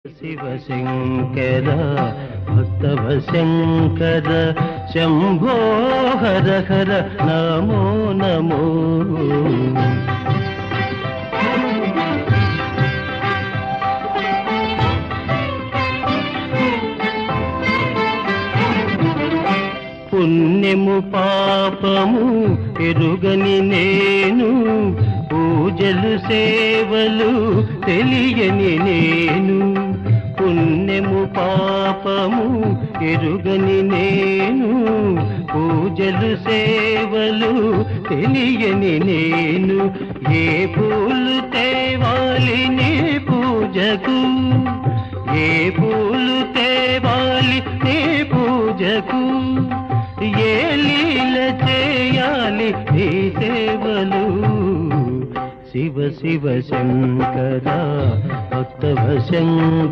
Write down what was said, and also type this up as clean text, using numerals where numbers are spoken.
శివ శంకర భక్తవ శంకర శంభో హర హర నమో నమో. పుణ్యము పాపము ఎరుగని నేను, పూజలు సేవలు తెలియని నేను. పుణ్యము పాపము ఎరుగని నేను, పూజలు సేవలు తెలియని నేను. ఏ పూలు తేవాలి నీ పూజకు, ఏ పూలు తేవాలి నీ పూజకు, ఏ లీల చేయాలి నీ సేవలు. శివ శివ శంకర భక్తవ శంకర